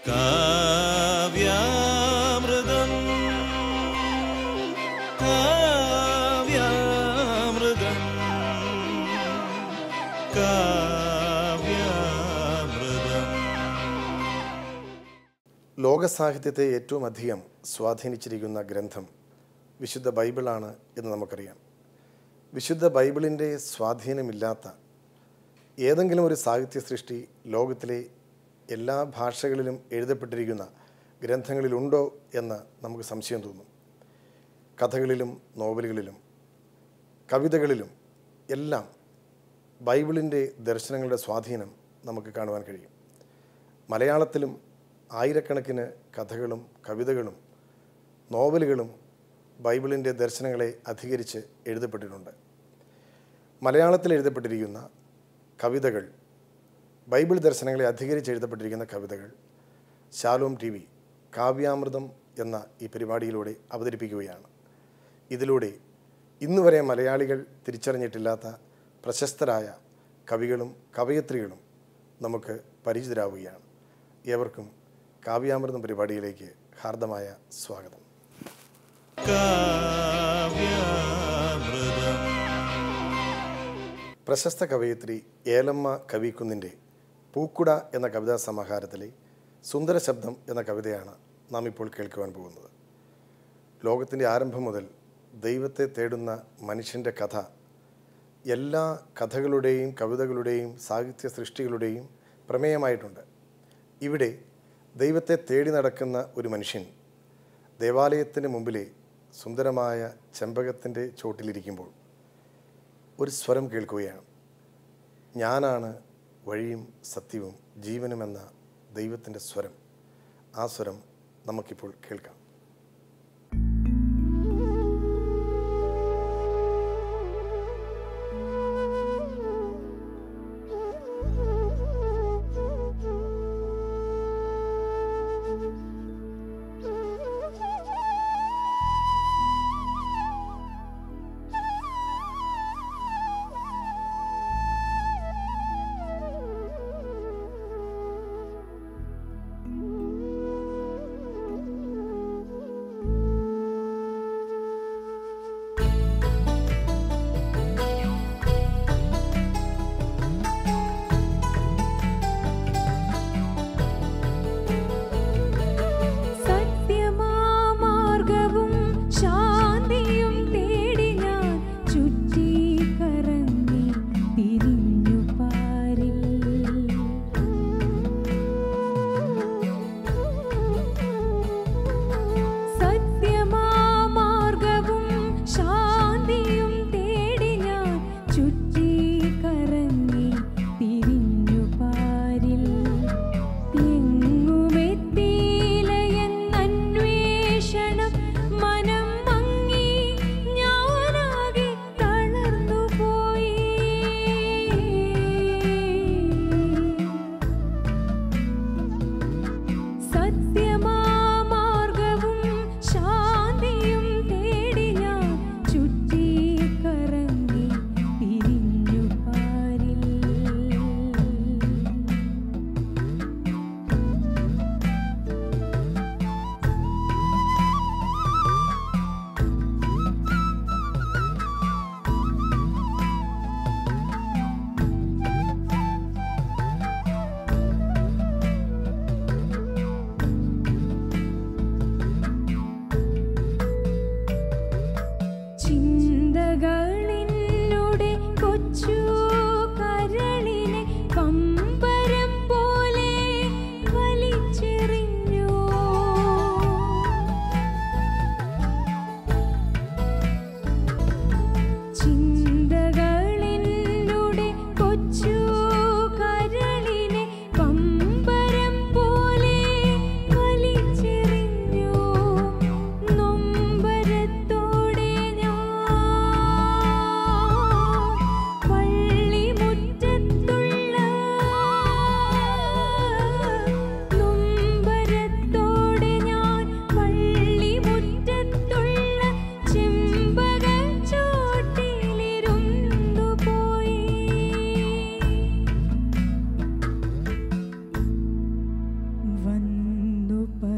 കാവ്യാമൃതം കാവ്യാമൃതം കാവ്യാമൃതം. ലോകസാഹിത്യത്തെ ഏറ്റവും അധികം സ്വാധീനിച്ചിരിക്കുന്ന ഗ്രന്ഥം വിശുദ്ധ ബൈബിളാണ് എന്ന് നമുക്കറിയാം. വിശുദ്ധ ബൈബിളിൻ്റെ സ്വാധീനമില്ലാത്ത ഏതെങ്കിലും ഒരു സാഹിത്യ സൃഷ്ടി ലോകത്തിലെ എല്ലാ ഭാഷകളിലും എഴുതപ്പെട്ടിരിക്കുന്ന ഗ്രന്ഥങ്ങളിലുണ്ടോ എന്ന് നമുക്ക് സംശയം തോന്നും. കഥകളിലും നോവലുകളിലും കവിതകളിലും എല്ലാം ബൈബിളിൻ്റെ ദർശനങ്ങളുടെ സ്വാധീനം നമുക്ക് കാണുവാൻ കഴിയും. മലയാളത്തിലും ആയിരക്കണക്കിന് കഥകളും കവിതകളും നോവലുകളും ബൈബിളിൻ്റെ ദർശനങ്ങളെ അധികരിച്ച് എഴുതപ്പെട്ടിട്ടുണ്ട്. മലയാളത്തിൽ എഴുതപ്പെട്ടിരിക്കുന്ന കവിതകൾ, ബൈബിൾ ദർശനങ്ങളെ അധികരിച്ച് എഴുതപ്പെട്ടിരിക്കുന്ന കവിതകൾ ശാലോം ടി വി കാവ്യാമൃതം എന്ന ഈ പരിപാടിയിലൂടെ അവതരിപ്പിക്കുകയാണ്. ഇതിലൂടെ ഇന്നുവരെ മലയാളികൾ തിരിച്ചറിഞ്ഞിട്ടില്ലാത്ത പ്രശസ്തരായ കവികളും കവയത്രികളും നമുക്ക് പരിചിതരാവുകയാണ്. ഏവർക്കും കാവ്യാമൃതം പരിപാടിയിലേക്ക് ഹാർദമായ സ്വാഗതം. പ്രശസ്ത കവയിത്രി ഏലമ്മ കവിക്കുന്നിൻ്റെ പൂക്കുട എന്ന കവിതാ സമാഹാരത്തിലെ സുന്ദര ശബ്ദം എന്ന കവിതയാണ് നാം ഇപ്പോൾ കേൾക്കുവാൻ പോകുന്നത്. ലോകത്തിൻ്റെ ആരംഭം മുതൽ ദൈവത്തെ തേടുന്ന മനുഷ്യൻ്റെ കഥ എല്ലാ കഥകളുടെയും കവിതകളുടെയും സാഹിത്യ സൃഷ്ടികളുടെയും പ്രമേയമായിട്ടുണ്ട്. ഇവിടെ ദൈവത്തെ തേടി നടക്കുന്ന ഒരു മനുഷ്യൻ ദേവാലയത്തിന് മുമ്പിലെ സുന്ദരമായ ചെമ്പകത്തിൻ്റെ ചോട്ടിലിരിക്കുമ്പോൾ ഒരു സ്വരം കേൾക്കുകയാണ്. ഞാനാണ് വഴിയും സത്യവും ജീവനുമെന്ന ദൈവത്തിൻ്റെ സ്വരം. ആ സ്വരം നമുക്കിപ്പോൾ കേൾക്കാം.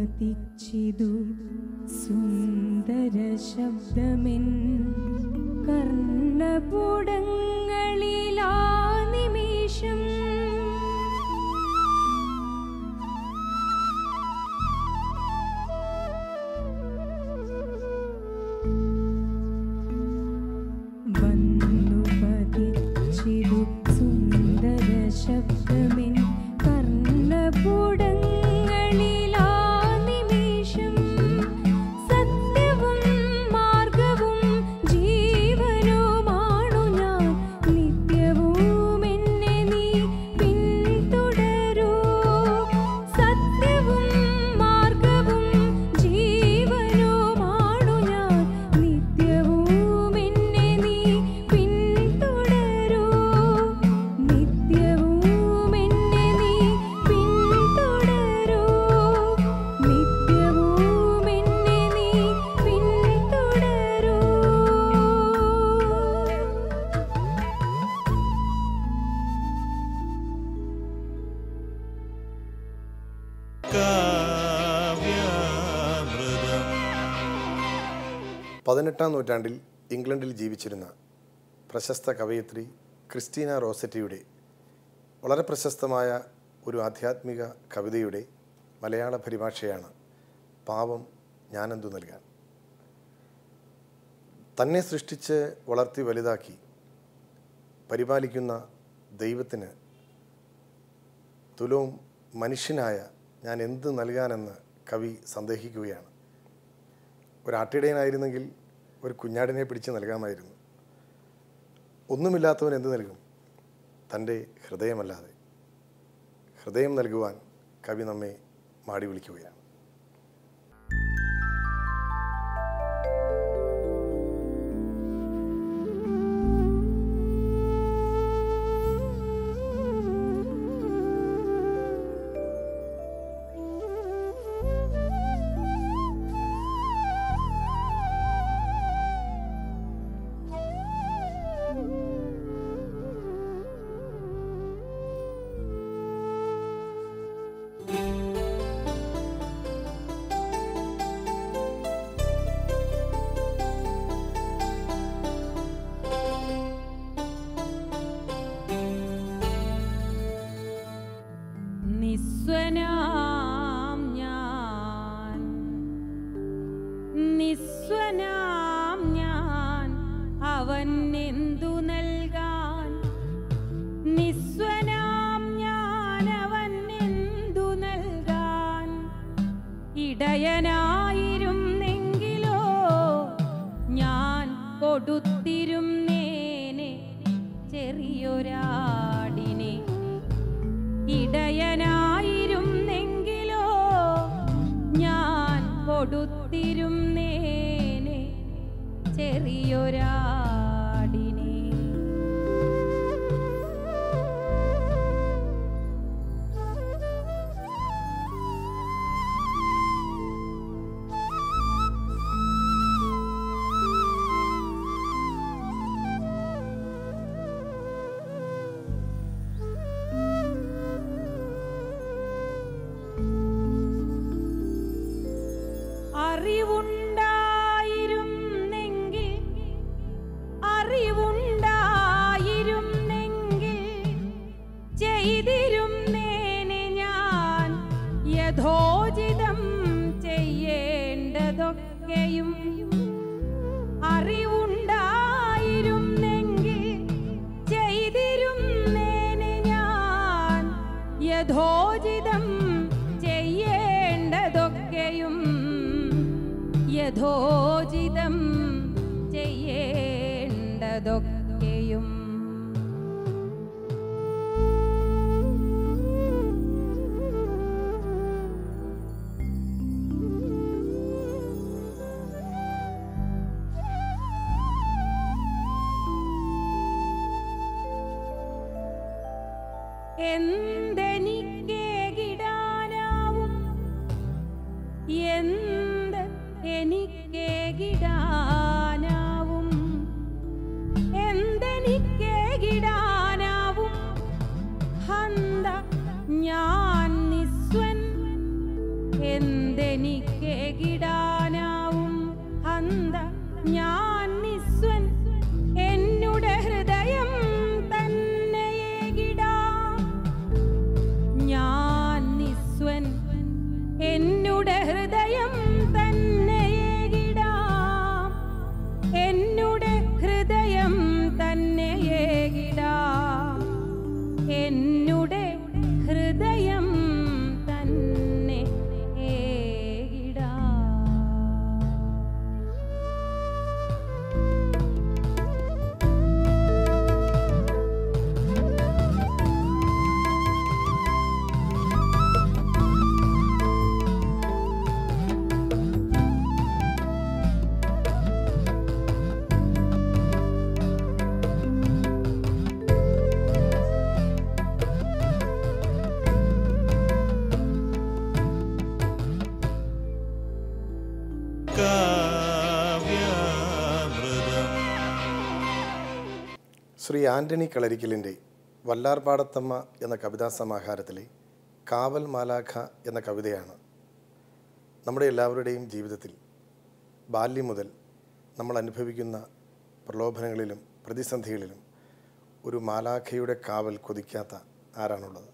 പതിച്ചിതു സുന്ദര ശബ്ദമെൻ കർണപുടങ്ങളിലാ നിമിഷം. വന്നു പതിച്ചിതു സുന്ദര ശബ്ദമെൻ കർണപുടങ്ങളിലാ നിമിഷം. സത്യവും മാർഗവും ജീവനുമാണു ഞാൻ, നിത്യവും എന്നെ നീ പിന്തുടരൂ. സത്യവും മാർഗവും ജീവനുമാണു ഞാൻ, നിത്യവും എന്നെ നീ പിന്തുടരൂ. നിത്യവും എന്നെ നീ പിന്തുടരൂ. നിത്യവും എന്നെ നീ പിന്തുടരൂ. കാവ്യാമൃതം. 18-ാം നൂറ്റാണ്ടിൽ ഇംഗ്ലണ്ടിൽ ജീവിച്ചിരുന്ന പ്രശസ്ത കവയിത്രി ക്രിസ്റ്റീന റോസറ്റിയുടെ വളരെ പ്രശസ്തമായ ഒരു ആധ്യാത്മിക കവിതയുടെ മലയാള പരിഭാഷയാണ് പാവം ഞാനെന്തു നൽകാൻ. തന്നെ സൃഷ്ടിച്ച് വളർത്തി വലുതാക്കി പരിപാലിക്കുന്ന ദൈവത്തിന് തുലവും മനുഷ്യനായ ഞാൻ എന്ത് നൽകാനെന്ന് കവി സന്ദേഹിക്കുകയാണ്. ഒരാട്ടിടയനായിരുന്നെങ്കിൽ ഒരു കുഞ്ഞാടിനെ പിടിച്ച് നൽകാമായിരുന്നു. ഒന്നുമില്ലാത്തവൻ എന്ത് നൽകും? തൻ്റെ ഹൃദയമല്ലാതെ. ഹൃദയം നൽകുവാൻ കവി നമ്മെ മാടി വിളിക്കുകയാണ്. നിസ്വനാം ഞാൻ, നിസ്വനാം ഞാൻ, അവൻ എന്തു നൽകാൻ? നിസ്വനാം ഞാൻ, അവൻ എന്തു നൽകാൻ? ഇടയനായിരുന്നെങ്കിലോ ഞാൻ കൊടുത്തിരുന്നേനെ ചെറിയൊരാടിനെ. ഇടയനായിരുന്നെങ്കിലോ ഞാൻ കൊടുത്തിരുന്നേനെ ചെറിയൊരാടിനെ. അറിവുണ്ടായിരുന്നെങ്കിൽ, അറിവുണ്ടായിരുന്നെങ്കിൽ ചെയ്തിരുന്നേനെ ഞാൻ യഥോചിതം ചെയ്യേണ്ടതൊക്കെയും. അറിവുണ്ടായിരുന്നെങ്കിൽ ചെയ്തിരുന്നേനെ ഞാൻ യഥോചിതം ചെയ്യേണ്ടതൊക്കെയും. യഥോചിതം ചെയ്യേണ്ടതൊക്കെയും. എന്തെനിക്കേകിടാനാവും, എന്ത് എനിക്കേകിടാനാവും, എന്തെനിക്കേകിടാനാവും? ഹന്ത ഞാൻ നിസ്വൻ, എന്തെനിക്കേകിടാനാവും? ശ്രീ ആൻ്റണി കളരിക്കലിൻ്റെ വല്ലാർപാടത്തമ്മ എന്ന കവിതാ സമാഹാരത്തിലെ കാവൽ മാലാഖ എന്ന കവിതയാണ് നമ്മുടെ എല്ലാവരുടെയും ജീവിതത്തിൽ ബാല്യം മുതൽ നമ്മൾ അനുഭവിക്കുന്ന പ്രലോഭനങ്ങളിലും പ്രതിസന്ധികളിലും ഒരു മാലാഖയുടെ കാവൽ കൊതിക്കാത്ത ആരാണുള്ളത്?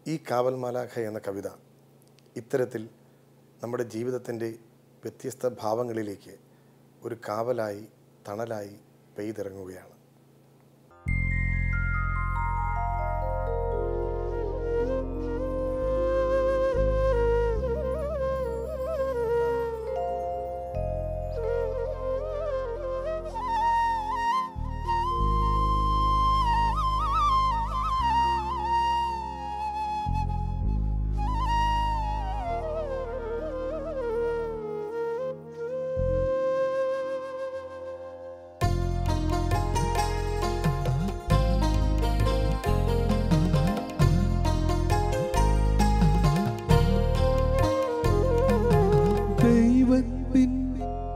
ഈ കാവൽ മാലാഖ എന്ന കവിത ഇത്തരത്തിൽ നമ്മുടെ ജീവിതത്തിൻ്റെ വ്യത്യസ്ത ഭാവങ്ങളിലേക്ക് ഒരു കാവലായി, തണലായി പെയ്തിറങ്ങുകയാണ്.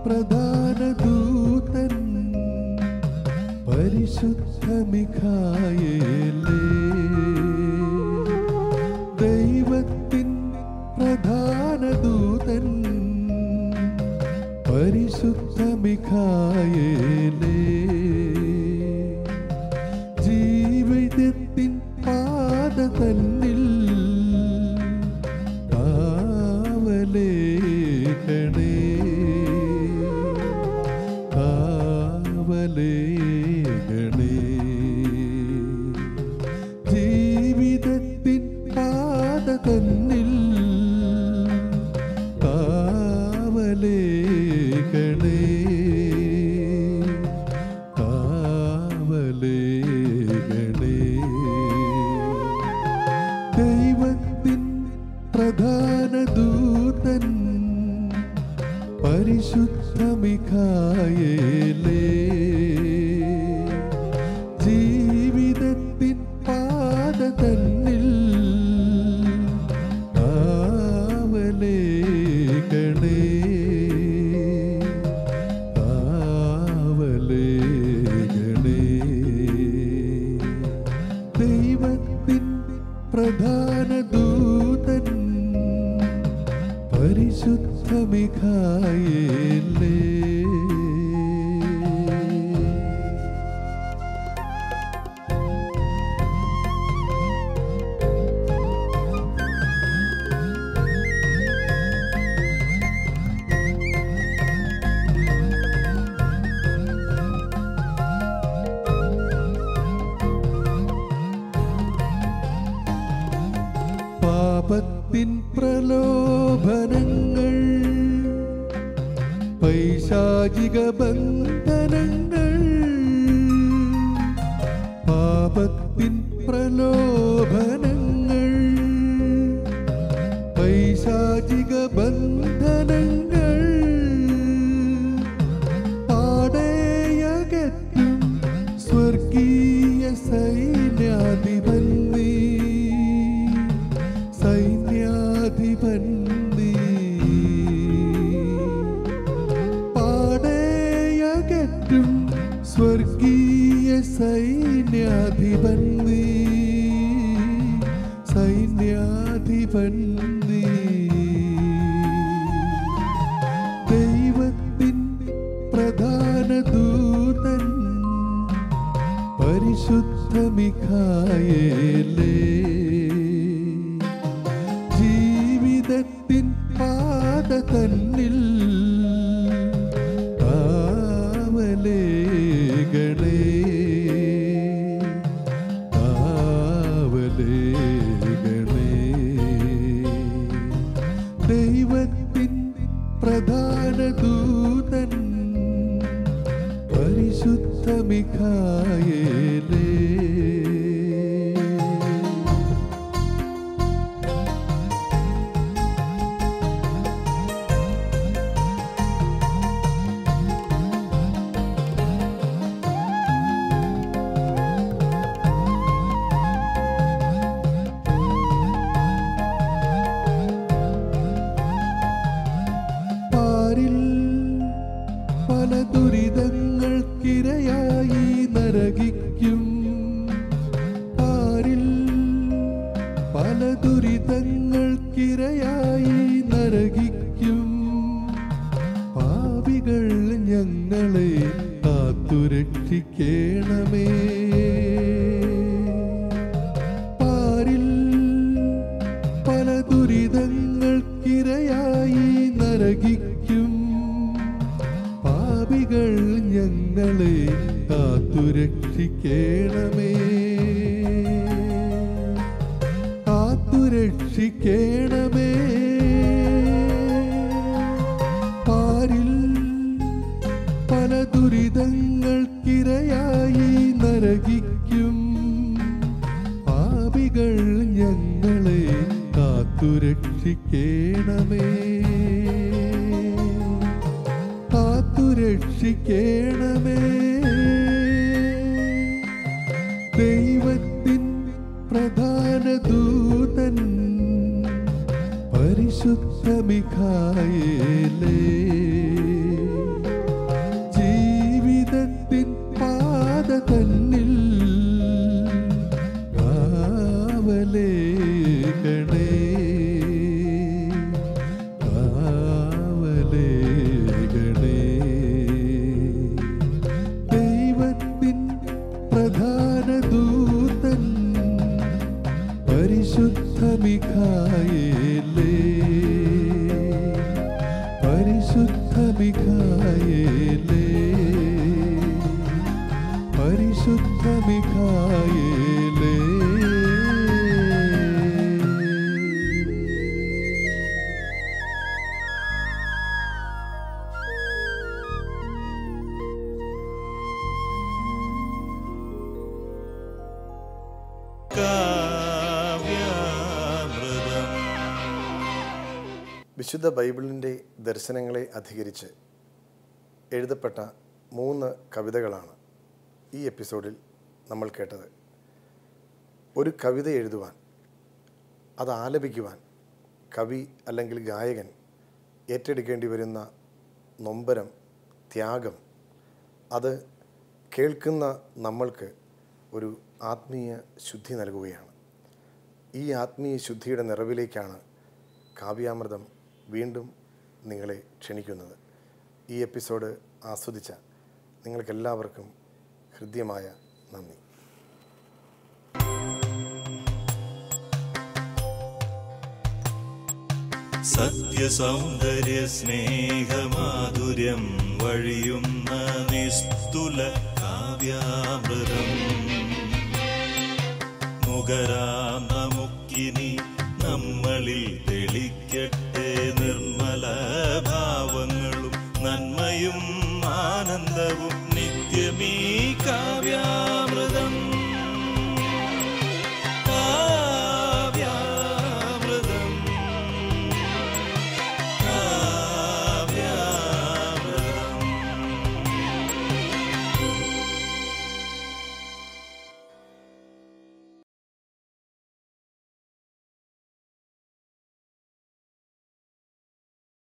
പ്രധാന ദൂതൻ പരിശുദ്ധ മിഖായേലേ, ദൈവത്തിൻ പ്രധാന ദൂതൻ പരിശുദ്ധ മിഖായേലേ, ജീവിതത്തിൻ പാത തന്നിൽ കാവലേകണേ, ജീവിതത്തിൻ പാത തന്നിൽ കാവലേകണേ, കാവലേകണേ. ദൈവത്തിൻ പ്രധാന ദൂതൻ പരിശുദ്ധ മിഖായേലേ, ജീവിതത്തിൻ പാത തന്നിൽ കാവലേകണേ, കാവലേകണേ. ദൈവത്തിൻ പ്രധാന ദൂതൻ പരിശുദ്ധ മിഖായേലേ. പാപത്തിൻ പ്രലോഭനങ്ങൾ, പൈശാചിക ബന്ധനങ്ങൾ, പാപത്തിൻ പ്രലോഭനങ്ങൾ, പൈശാചിക ബന്ധനങ്ങൾ, പാടേയകറ്റും സ്വർഗീയ സൈന്യാധിപൻ നീ, സൈന്യാധിപൻ നീ, പാടേയകറ്റും സ്വർഗീയ സൈന്യാധിപൻ നീ, സൈന്യാധിപൻ നീ. ദൈവത്തിൻ പ്രധാന ദൂതൻ പരിശുദ്ധ മിഖായേലേ, ജീവിതത്തിൻ പാത തന്നിൽ കാവലേകണേ, കാവലേകണേ. ദൈവത്തിൻ പ്രധാന ദൂതൻ പരിശുദ്ധ മിഖായേലേ. പല ദുരിതങ്ങൾക്കിരയായി നരക ദുരിതങ്ങൾക്കിരയായി നരകിക്കും. പാപികൾ ഞങ്ങളെ കാത്തുരക്ഷിക്കണമേ. പാരിൽ പല ദുരിതങ്ങൾക്കിരയായി നരകിക്കും. പാപികൾ ഞങ്ങളെ കാത്തുരക്ഷിക്കണമേ. കാത്തുരക്ഷിക്കണമേ. പാരിൽ പല ദുരിതങ്ങൾക്കിരയായി നരകിക്കും. പാപികൾ ഞങ്ങളെ കാത്തുരക്ഷിക്കണമേ. കാത്തുരക്ഷിക്കണമേ. ദൈവത്തിൻ പ്രധാന ദൂതൻ പരിശുദ്ധ മിഖായേലേ, ജീവിതത്തിൻ പാത തന്നിൽ കാവലേകണേ. കാവലേകണേ. ദൈവത്തിൻ പ്രധാന ദൂതൻ പരിശുദ്ധ മിഖായേലേ, പരിശുദ്ധ മിഖായേലേ, പരിശുദ്ധ മിഖായേലേ. വിശുദ്ധ ബൈബിളിൻ്റെ ദർശനങ്ങളെ അധികരിച്ച് എഴുതപ്പെട്ട 3 കവിതകളാണ് ഈ എപ്പിസോഡിൽ നമ്മൾ കേട്ടത്. ഒരു കവിത എഴുതുവാൻ, അത് ആലപിക്കുവാൻ കവി അല്ലെങ്കിൽ ഗായകൻ ഏറ്റെടുക്കേണ്ടി വരുന്ന നൊമ്പരം, ത്യാഗം, അത് കേൾക്കുന്ന നമ്മൾക്ക് ഒരു ആത്മീയ ശുദ്ധി നൽകുകയാണ്. ഈ ആത്മീയ ശുദ്ധിയുടെ നിറവിലേക്കാണ് കാവ്യാമൃതം വീണ്ടും നിങ്ങളെ ക്ഷണിക്കുന്നത്. ഈ എപ്പിസോഡ് ആസ്വദിച്ച നിങ്ങൾക്കെല്ലാവർക്കും ഹൃദ്യമായ നന്ദി. സത്യസൗന്ദര്യ സ്നേഹമാധുര്യം വഴിയുന്ന നിസ്തുല കാവ്യാമൃതം. മുഖരാം നമുക്കിനി